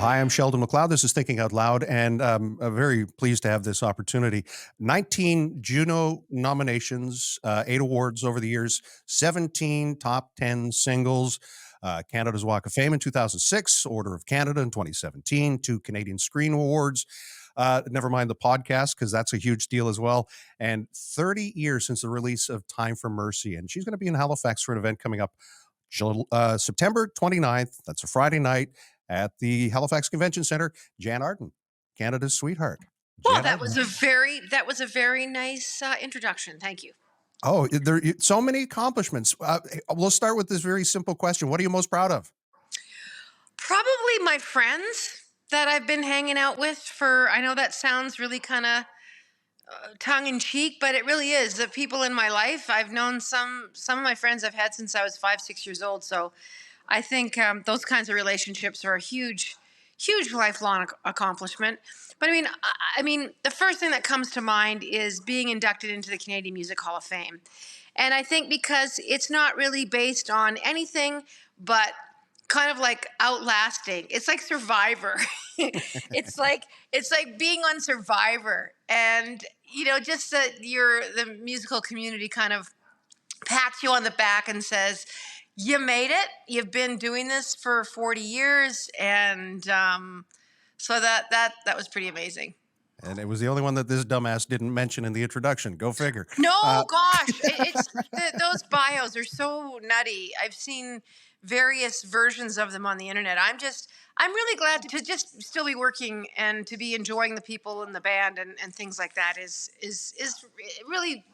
Hi, I'm Sheldon MacLeod. This is Thinking Out Loud, and I'm very pleased to have this opportunity. 19 Juno nominations, 8 awards over the years, 17 top 10 singles, Canada's Walk of Fame in 2006, Order of Canada in 2017, 2 Canadian Screen Awards. Never mind the podcast, because that's a huge deal as well. And 30 years since the release of Time for Mercy. And she's going to be in Halifax for an event coming up September 29th. That's a Friday night at the Halifax Convention Centre. Jann Arden, Canada's sweetheart. Well, Jann Arden. that was a very nice introduction. Thank you. Oh, there so many accomplishments. We'll start with this very simple question. What are you most proud of? Probably my friends that I've been hanging out with for, I know that sounds really kind of tongue in cheek, but it really is. The people in my life, I've known some of my friends I've had since I was 5, 6 years old. So I think those kinds of relationships are a huge lifelong accomplishment. But I mean, the first thing that comes to mind is being inducted into the Canadian Music Hall of Fame. And I think because it's not really based on anything but kind of like outlasting. It's like Survivor. it's like being on Survivor, and just that the musical community kind of pats you on the back and says, "You made it. You've been doing this for 40 years," and so that was pretty amazing. And it was the only one that this dumbass didn't mention in the introduction. Go figure. No, gosh, those bios are so nutty. I've seen various versions of them on the internet. I'm really glad to just still be working and to be enjoying the people in the band and things like that is really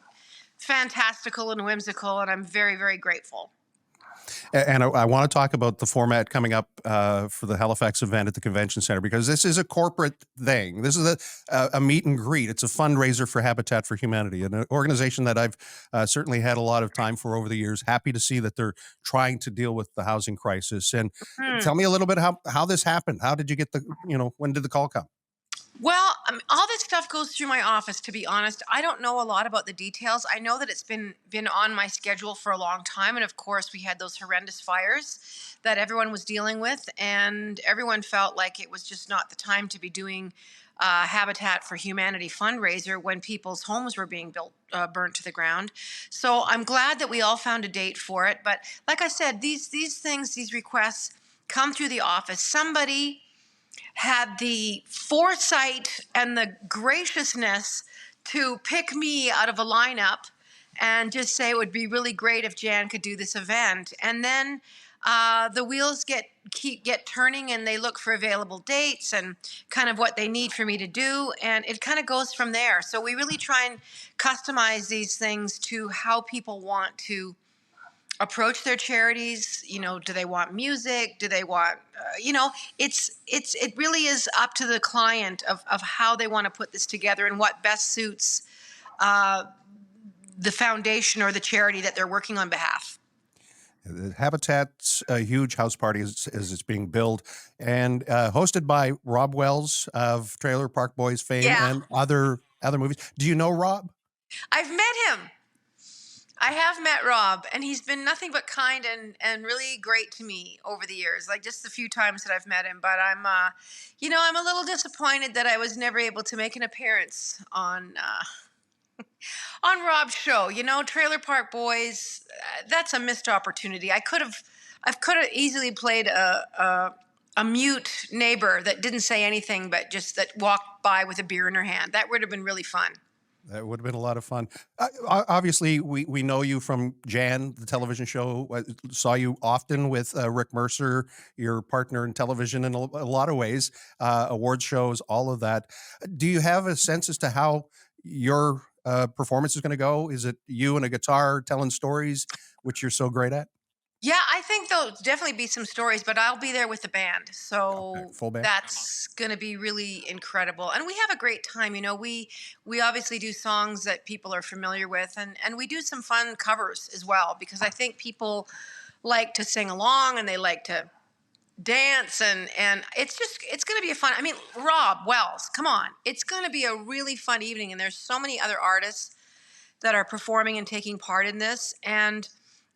fantastical and whimsical, and I'm very, very grateful. And I want to talk about the format coming up for the Halifax event at the Convention Centre, because this is a corporate thing. This is a meet and greet. It's a fundraiser for Habitat for Humanity, an organization that I've certainly had a lot of time for over the years. Happy to see that they're trying to deal with the housing crisis. And tell me a little bit how this happened. How did you get when did the call come? Well, all this stuff goes through my office, to be honest. I don't know a lot about the details. I know that it's been on my schedule for a long time. And of course, we had those horrendous fires that everyone was dealing with. And everyone felt like it was just not the time to be doing Habitat for Humanity fundraiser when people's homes were being burnt to the ground. So I'm glad that we all found a date for it. But like I said, these requests come through the office. Somebody had the foresight and the graciousness to pick me out of a lineup and just say it would be really great if Jann could do this event. And then the wheels get turning, and they look for available dates and kind of what they need for me to do, and it kind of goes from there. So we really try and customize these things to how people want to approach their charities. Do they want music? Do they want, it really is up to the client of how they want to put this together and what best suits the foundation or the charity that they're working on behalf. The Habitat's a huge house party as it's being billed, and hosted by Robb Wells of Trailer Park Boys fame and other movies. Do you know Robb? I've met him. I have met Robb, and he's been nothing but kind and really great to me over the years, like just the few times that I've met him. But I'm a little disappointed that I was never able to make an appearance on Robb's show. Trailer Park Boys, that's a missed opportunity. I could have easily played a mute neighbor that didn't say anything, but just that walked by with a beer in her hand. That would have been really fun. That would have been a lot of fun. Obviously, we know you from Jann, the television show. I saw you often with Rick Mercer, your partner in television in a lot of ways, awards shows, all of that. Do you have a sense as to how your performance is going to go? Is it you and a guitar telling stories, which you're so great at? Yeah, I think there'll definitely be some stories, but I'll be there with the band. So Okay, full band. that's going to be really incredible. And we have a great time. We obviously do songs that people are familiar with, and we do some fun covers as well, because I think people like to sing along and they like to dance, and it's going to be a fun. Robb Wells, come on. It's going to be a really fun evening, and there's so many other artists that are performing and taking part in this. And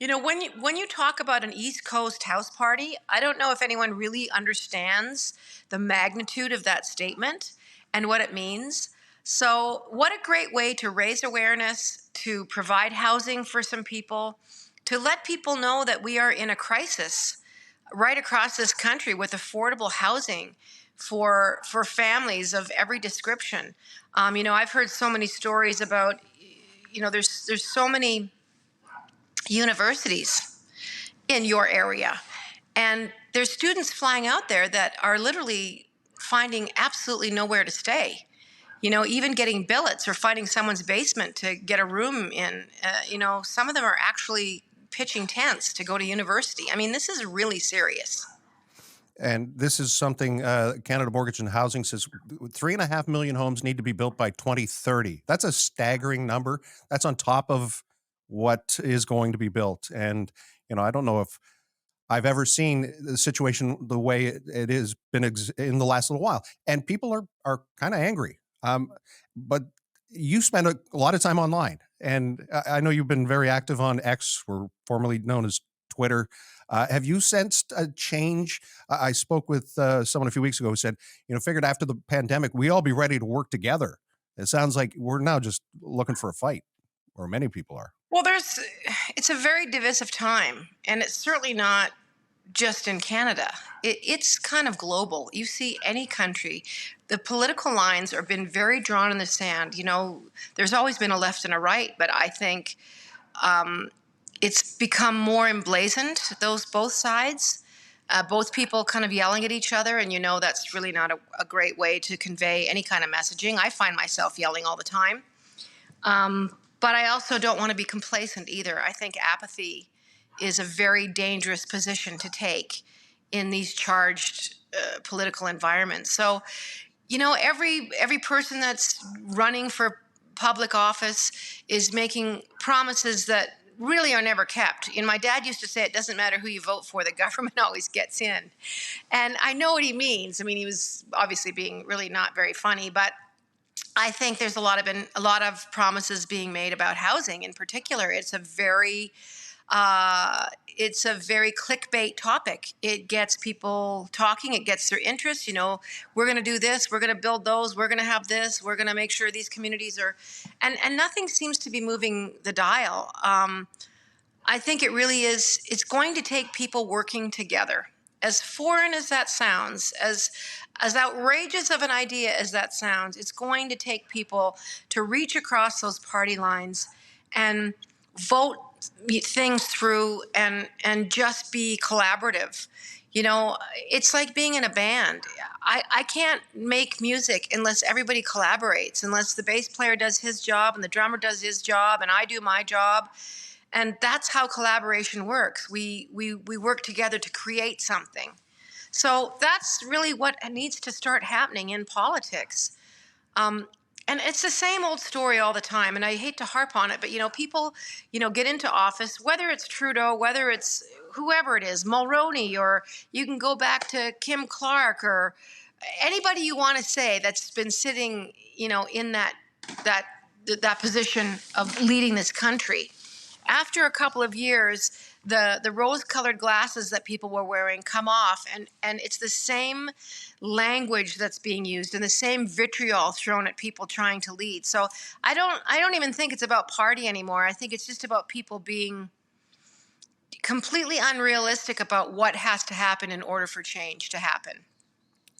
When you talk about an East Coast house party, I don't know if anyone really understands the magnitude of that statement and what it means. So, what a great way to raise awareness, to provide housing for some people, to let people know that we are in a crisis right across this country with affordable housing for families of every description. I've heard so many stories about, there's so many universities in your area. And there's students flying out there that are literally finding absolutely nowhere to stay. Even getting billets or finding someone's basement to get a room in. Some of them are actually pitching tents to go to university. I mean, this is really serious. And this is something Canada Mortgage and Housing says 3.5 million homes need to be built by 2030. That's a staggering number. That's on top of what is going to be built. And, I don't know if I've ever seen the situation the way it has been in the last little while. And people are kind of angry. But you spend a lot of time online. And I know you've been very active on X, or formerly known as Twitter. Have you sensed a change? I spoke with someone a few weeks ago who said, figured after the pandemic, we all be ready to work together. It sounds like we're now just looking for a fight, or many people are. Well, it's a very divisive time, and it's certainly not just in Canada. It's kind of global. You see any country, the political lines have been very drawn in the sand. There's always been a left and a right, but I think it's become more emblazoned, both sides, both people kind of yelling at each other, and that's really not a great way to convey any kind of messaging. I find myself yelling all the time. But I also don't want to be complacent either. I think apathy is a very dangerous position to take in these charged political environments. So, every person that's running for public office is making promises that really are never kept. My dad used to say, it doesn't matter who you vote for, the government always gets in. And I know what he means. I mean, he was obviously being really not very funny, but I think there's a lot of promises being made about housing in particular. It's a very clickbait topic. It gets people talking. It gets their interest. We're going to do this. We're going to build those. We're going to have this. We're going to make sure these communities are, and nothing seems to be moving the dial. I think it really is. It's going to take people working together. As foreign as that sounds, as outrageous of an idea as that sounds, it's going to take people to reach across those party lines and vote things through and just be collaborative. It's like being in a band. I can't make music unless everybody collaborates, unless the bass player does his job and the drummer does his job and I do my job. And that's how collaboration works. We work together to create something. So that's really what needs to start happening in politics. And it's the same old story all the time. And I hate to harp on it, but people, get into office, whether it's Trudeau, whether it's whoever it is, Mulroney, or you can go back to Kim Clark, or anybody you want to say that's been sitting, in that position of leading this country. After a couple of years, the rose-colored glasses that people were wearing come off, and it's the same language that's being used and the same vitriol thrown at people trying to lead. So I don't even think it's about party anymore. I think it's just about people being completely unrealistic about what has to happen in order for change to happen.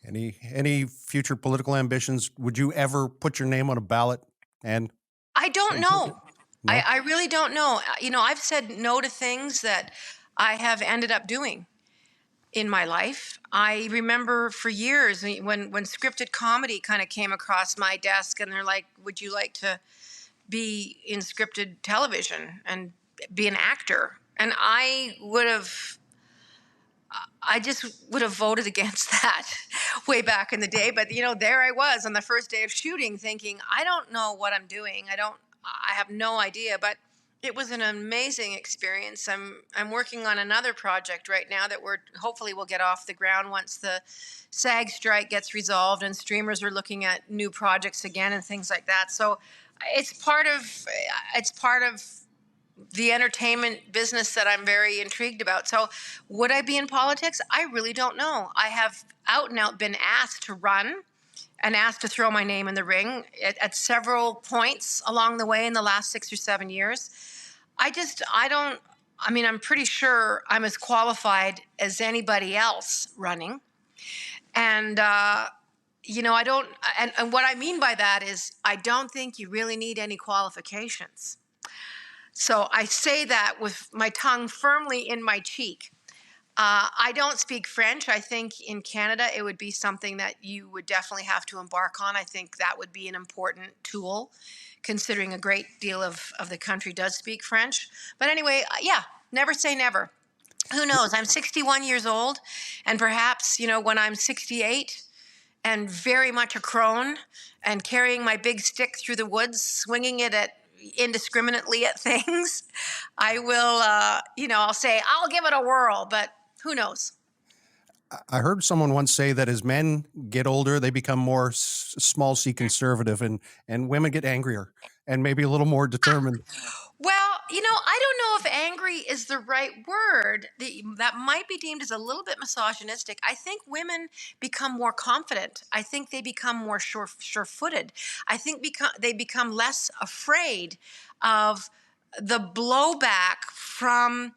Any future political ambitions? Would you ever put your name on a ballot? And I don't know. No? I really don't know. I've said no to things that I have ended up doing in my life. I remember for years when scripted comedy kind of came across my desk and they're like, would you like to be in scripted television and be an actor? And I just would have voted against that way back in the day. But, there I was on the first day of shooting thinking, I don't know what I'm doing. I have no idea, but it was an amazing experience. I'm working on another project right now that hopefully will get off the ground once the SAG strike gets resolved and streamers are looking at new projects again and things like that. So it's part of the entertainment business that I'm very intrigued about. So, would I be in politics? I really don't know. I have out and out been asked to run and asked to throw my name in the ring at several points along the way in the last 6 or 7 years. I don't, I mean, I'm pretty sure I'm as qualified as anybody else running. And, I don't, and what I mean by that is I don't think you really need any qualifications. So I say that with my tongue firmly in my cheek. I don't speak French. I think in Canada it would be something that you would definitely have to embark on. I think that would be an important tool, considering a great deal of the country does speak French. But anyway, yeah, never say never. Who knows? I'm 61 years old, and perhaps, when I'm 68 and very much a crone and carrying my big stick through the woods, swinging it indiscriminately at things, I will, I'll say, I'll give it a whirl, but who knows? I heard someone once say that as men get older, they become more small c conservative, and women get angrier and maybe a little more determined. Well, I don't know if angry is the right word. That might be deemed as a little bit misogynistic. I think women become more confident. I think they become more sure-footed. I think they become less afraid of the blowback from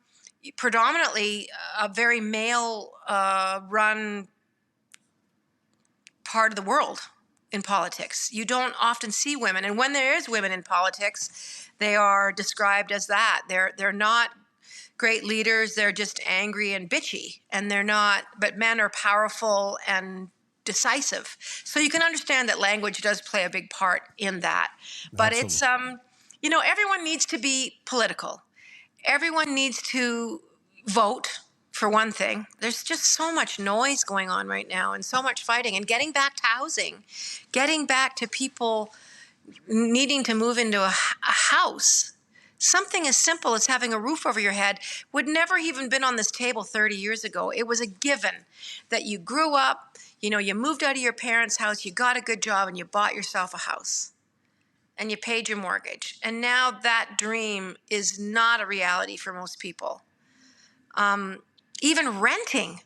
predominantly a very male run part of the world in politics. You don't often see women, and when there is women in politics, they are described as that. They're not great leaders. They're just angry and bitchy, and they're not. But men are powerful and decisive. So you can understand that language does play a big part in that. But Absolutely. it's everyone needs to be political. Everyone needs to vote. For one thing, there's just so much noise going on right now and so much fighting, and getting back to housing, getting back to people needing to move into a house. Something as simple as having a roof over your head would never even been on this table 30 years ago. It was a given that you grew up, you moved out of your parents' house, you got a good job, and you bought yourself a house. And you paid your mortgage. And now that dream is not a reality for most people. Even renting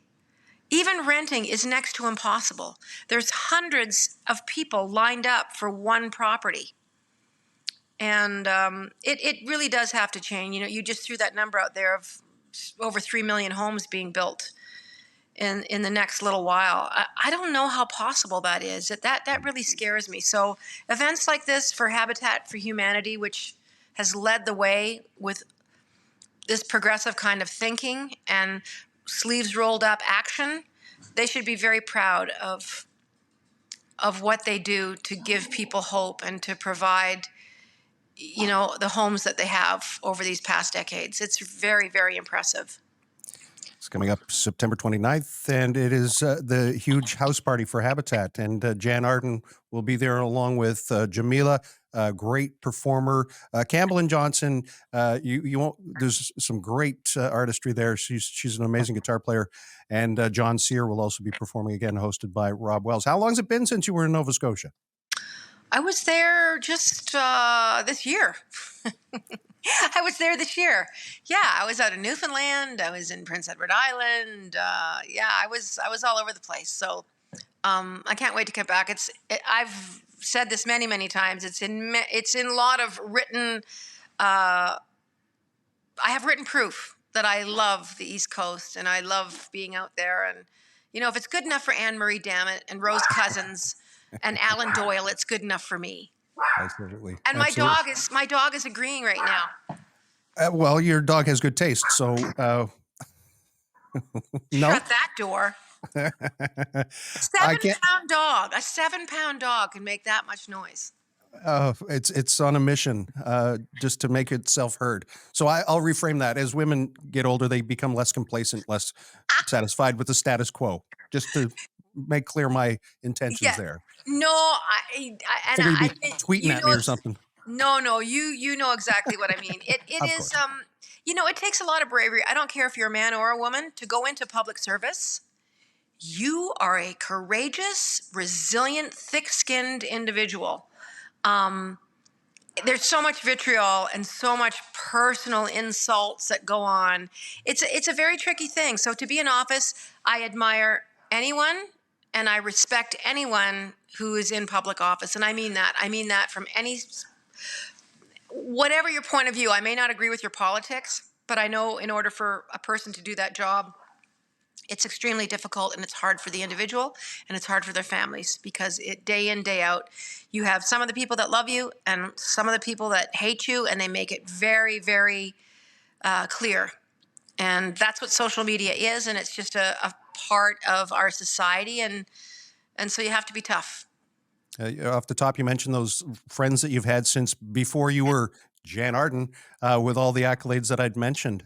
is next to impossible. There's hundreds of people lined up for one property. And it really does have to change. You just threw that number out there of over 3 million homes being built in the next little while. I don't know how possible that is. That really scares me. So events like this for Habitat for Humanity, which has led the way with this progressive kind of thinking and sleeves rolled up action, they should be very proud of what they do to give people hope and to provide, the homes that they have over these past decades. It's very, very impressive. It's coming up September 29th, and it is the huge house party for Habitat. And Jann Arden will be there along with Jah'Mila, a great performer. Campbell Johnston, you won't. There's some great artistry there. She's an amazing guitar player, and Jon Cyr will also be performing again, hosted by Robb Wells. How long has it been since you were in Nova Scotia? I was there just this year. I was there this year. Yeah, I was out in Newfoundland. I was in Prince Edward Island. Yeah, I was all over the place. So I can't wait to get back. I've said this many, many times. It's in a lot of written. I have written proof that I love the East Coast and I love being out there. And if it's good enough for Anne Marie Dammit and Rose Cousins and Alan Doyle, it's good enough for me. Absolutely. And my dog is agreeing right now. Well, your dog has good taste, so no. Shut that door. I 7-pound dog. A 7-pound dog can make that much noise. It's on a mission just to make itself heard. So I'll reframe that. As women get older, they become less complacent, less satisfied with the status quo. Just to make clear my intentions there. No, I tweeting at me or something. No, you know exactly what I mean. It is it takes a lot of bravery. I don't care if you're a man or a woman to go into public service. You are a courageous, resilient, thick-skinned individual. there's so much vitriol and so much personal insults that go on. It's a very tricky thing. So to be in office, I admire anyone and I respect anyone who is in public office, and I mean that. I mean that from any, whatever your point of view. I may not agree with your politics, but I know in order for a person to do that job, it's extremely difficult, and it's hard for the individual, and it's hard for their families, because it, day in, day out, you have some of the people that love you and some of the people that hate you, and they make it very, very clear. And that's what social media is, and it's just a part of our society, and so you have to be tough. Off the top, you mentioned those friends that you've had since before you were Jann Arden, with all the accolades that I'd mentioned.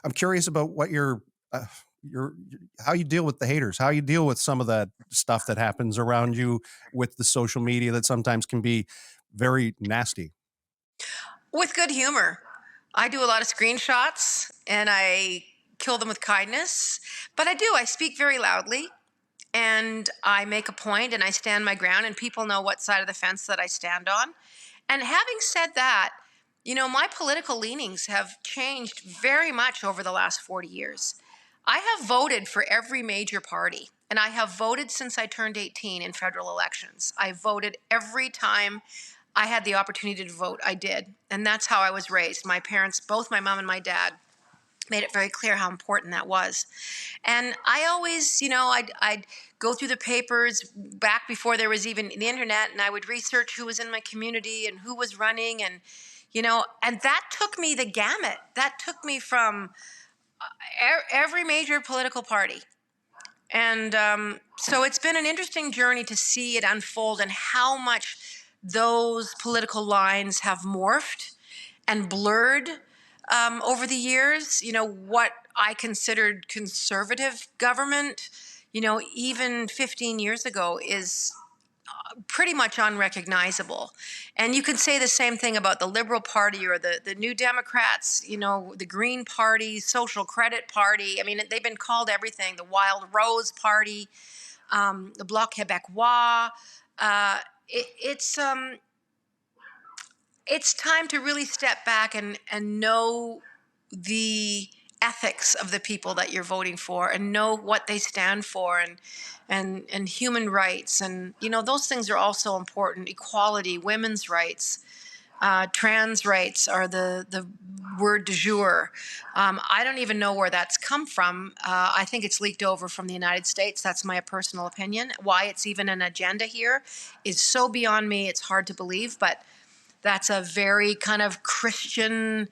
I'm curious about what your how you deal with the haters, how you deal with some of that stuff that happens around you with the social media that sometimes can be very nasty. With good humor. I do a lot of screenshots and I kill them with kindness, but I speak very loudly and I make a point and I stand my ground, and people know what side of the fence that I stand on. And having said that, my political leanings have changed very much over the last 40 years. I have voted for every major party, and I have voted since I turned 18 in federal elections. I voted every time I had the opportunity to vote. I did. And that's how I was raised. My parents, both my mom and my dad, made it very clear how important that was. And I always, I'd go through the papers back before there was even the internet, and I would research who was in my community and who was running, and that took me the gamut. That took me from every major political party. And so it's been an interesting journey to see it unfold and how much those political lines have morphed and blurred over the years. What I considered conservative government, even 15 years ago, is pretty much unrecognizable. And you can say the same thing about the Liberal Party or the New Democrats, the Green Party, Social Credit Party. I mean, they've been called everything, the Wild Rose Party, the Bloc Québécois. It's time to really step back and know the ethics of the people that you're voting for, and know what they stand for, and human rights, and those things are also important. Equality, women's rights, trans rights are the word du jour. I don't even know where that's come from. I think it's leaked over from the United States. That's my personal opinion. Why it's even an agenda here is so beyond me. It's hard to believe, but that's a very kind of Christian,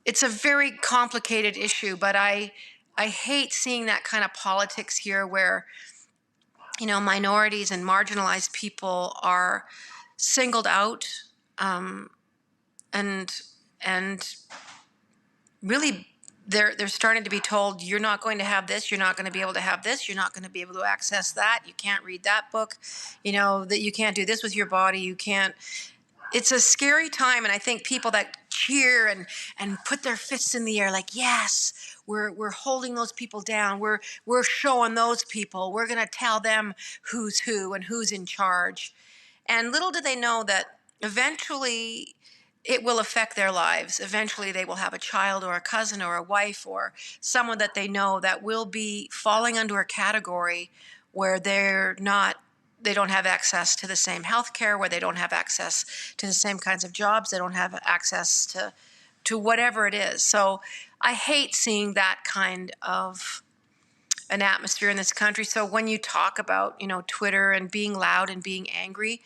it's a very complicated issue, but I hate seeing that kind of politics here where, minorities and marginalized people are singled out, and and really they're starting to be told, you're not going to have this, you're not going to be able to have this, you're not going to be able to access that, you can't read that book, that you can't do this with your body, you can't. It's a scary time, and I think people that cheer and put their fists in the air like, yes, we're holding those people down, we're showing those people, we're going to tell them who's who and who's in charge. And little do they know that eventually it will affect their lives. Eventually they will have a child or a cousin or a wife or someone that they know that will be falling under a category where they don't have access to the same health care, where they don't have access to the same kinds of jobs, they don't have access to whatever it is. So I hate seeing that kind of an atmosphere in this country. So when you talk about, Twitter and being loud and being angry,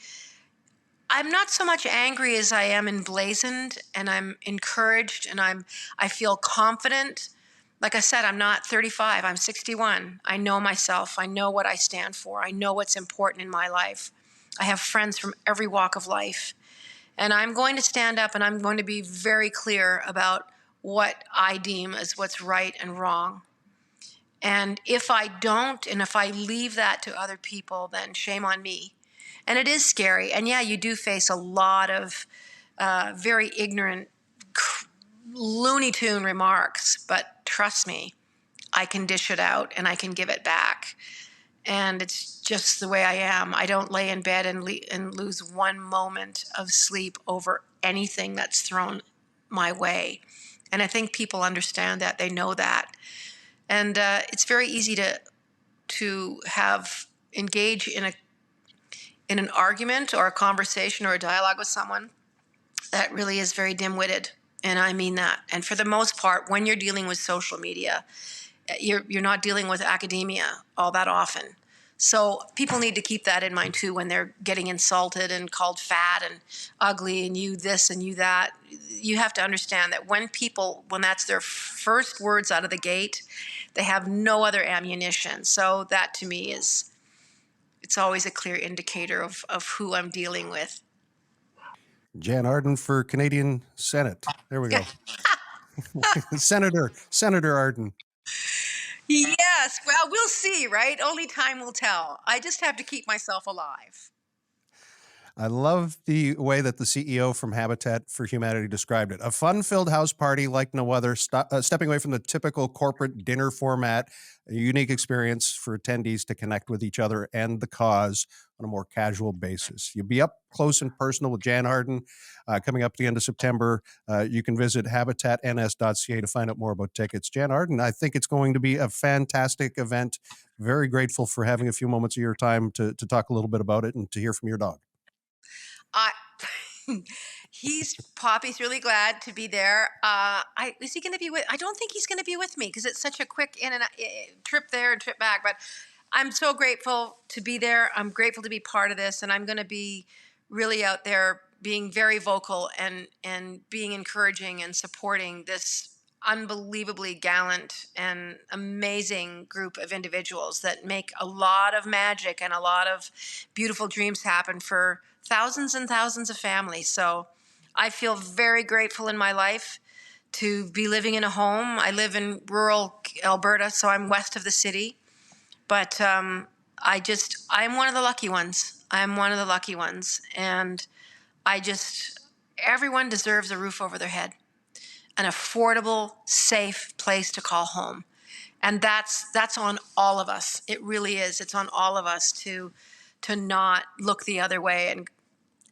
I'm not so much angry as I am emblazoned, and I'm encouraged, and I feel confident. Like I said, I'm not 35, I'm 61. I know myself. I know what I stand for. I know what's important in my life. I have friends from every walk of life. And I'm going to stand up and I'm going to be very clear about what I deem as what's right and wrong. And if I don't, and if I leave that to other people, then shame on me. And it is scary. And yeah, you do face a lot of very ignorant, Looney Tune remarks, but trust me, I can dish it out and I can give it back. and it's just the way I am. I don't lay in bed and lose one moment of sleep over anything that's thrown my way. And I think people understand that. They know that. And it's very easy to have engage in an argument or a conversation or a dialogue with someone that really is very dim-witted. And I mean that. And for the most part, when you're dealing with social media, you're not dealing with academia all that often. So people need to keep that in mind too when they're getting insulted and called fat and ugly and you this and you that. You have to understand that when that's their first words out of the gate, they have no other ammunition. So that to me it's always a clear indicator of who I'm dealing with. Jann Arden for Canadian Senate. There we go. Senator Arden. Yes, well, we'll see, right? Only time will tell. I just have to keep myself alive. I love the way that the CEO from Habitat for Humanity described it. A fun-filled house party like no other, stepping away from the typical corporate dinner format, a unique experience for attendees to connect with each other and the cause on a more casual basis. You'll be up close and personal with Jann Arden coming up at the end of September. You can visit habitatns.ca to find out more about tickets. Jann Arden, I think it's going to be a fantastic event. Very grateful for having a few moments of your time to talk a little bit about it and to hear from your dog. I Poppy's really glad to be there. Is he going to be with? I don't think he's going to be with me because it's such a quick in and trip there and trip back. But I'm so grateful to be there. I'm grateful to be part of this, and I'm going to be really out there being very vocal and being encouraging and supporting this unbelievably gallant and amazing group of individuals that make a lot of magic and a lot of beautiful dreams happen for thousands and thousands of families. So I feel very grateful in my life to be living in a home. I live in rural Alberta, so I'm west of the city. But I'm one of the lucky ones. I'm one of the lucky ones. And everyone deserves a roof over their head, an affordable, safe place to call home. And that's on all of us. It really is. It's on all of us to not look the other way,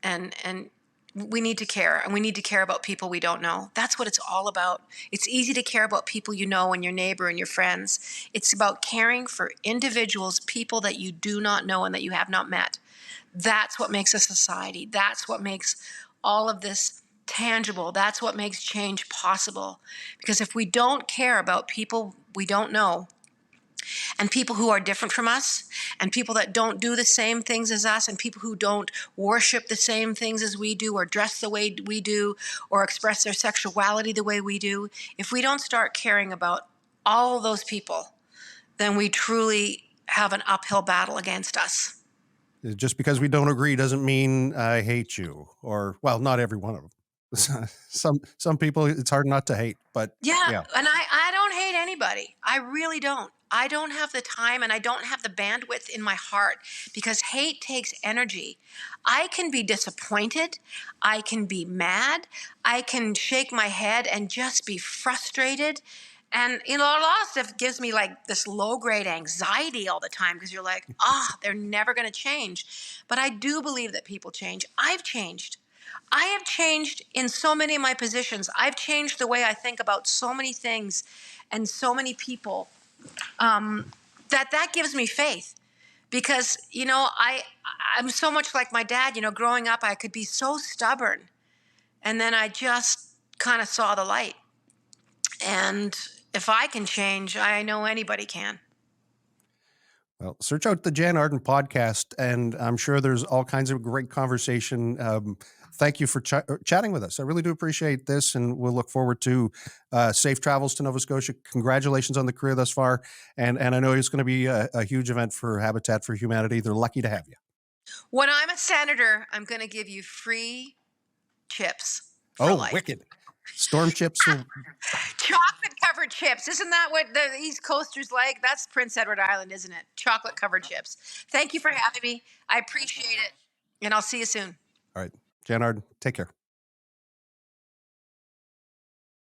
and we need to care, and we need to care about people we don't know. That's what it's all about. It's easy to care about people you know and your neighbor and your friends. It's about caring for individuals, people that you do not know and that you have not met. That's what makes a society. That's what makes all of this tangible. That's what makes change possible. Because if we don't care about people we don't know, and people who are different from us, and people that don't do the same things as us, and people who don't worship the same things as we do, or dress the way we do, or express their sexuality the way we do, if we don't start caring about all of those people, then we truly have an uphill battle against us. Just because we don't agree doesn't mean I hate you, or, well, not every one of them. Some people, it's hard not to hate, but yeah. And I don't hate anybody. I really don't. I don't have the time and I don't have the bandwidth in my heart because hate takes energy. I can be disappointed. I can be mad. I can shake my head and just be frustrated. And, a lot of stuff gives me like this low grade anxiety all the time because you're like, they're never going to change. But I do believe that people change. I've changed. I have changed in so many of my positions. I've changed the way I think about so many things and so many people. That gives me faith because, I'm so much like my dad. Growing up, I could be so stubborn. And then I just kind of saw the light. And if I can change, I know anybody can. Well, search out the Jann Arden podcast, and I'm sure there's all kinds of great conversation. Thank you for chatting with us. I really do appreciate this, and we'll look forward to safe travels to Nova Scotia. Congratulations on the career thus far, and I know it's going to be a huge event for Habitat for Humanity. They're lucky to have you. When I'm a senator, I'm going to give you free chips for life. Wicked. Storm chips. Chocolate-covered chips. Isn't that what the East Coasters like? That's Prince Edward Island, isn't it? Chocolate-covered chips. Thank you for having me. I appreciate it, and I'll see you soon. All right. Jann Arden, take care.